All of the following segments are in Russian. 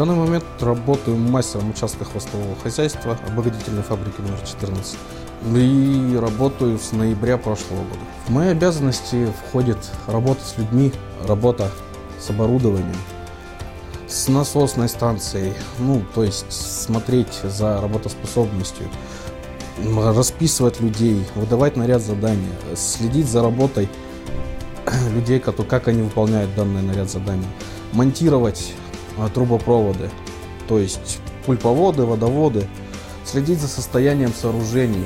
данный момент работаю мастером участка хвостового хозяйства обогатительной фабрики номер 14. И работаю с ноября прошлого года. В мои обязанности входит работа с людьми, работа с оборудованием, с насосной станцией, то есть смотреть за работоспособностью, расписывать людей, выдавать наряд задания, следить за работой людей, как они выполняют данный наряд задания, монтировать трубопроводы, то есть пульповоды, водоводы, следить за состоянием сооружений.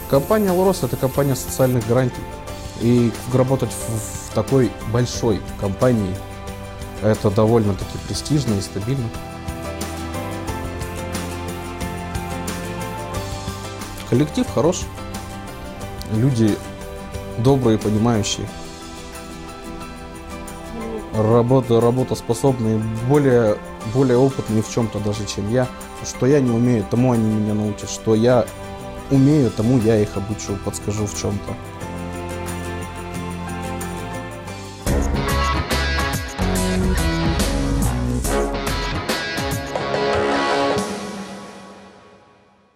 Компания «Алрос» — это компания социальных гарантий. И работать в такой большой компании — это довольно-таки престижно и стабильно. Коллектив хороший, люди добрые, понимающие, работоспособные, более опытные в чем-то даже, чем я. Что я не умею, тому они меня научат. Что я умею, тому я их обучу, подскажу в чем-то.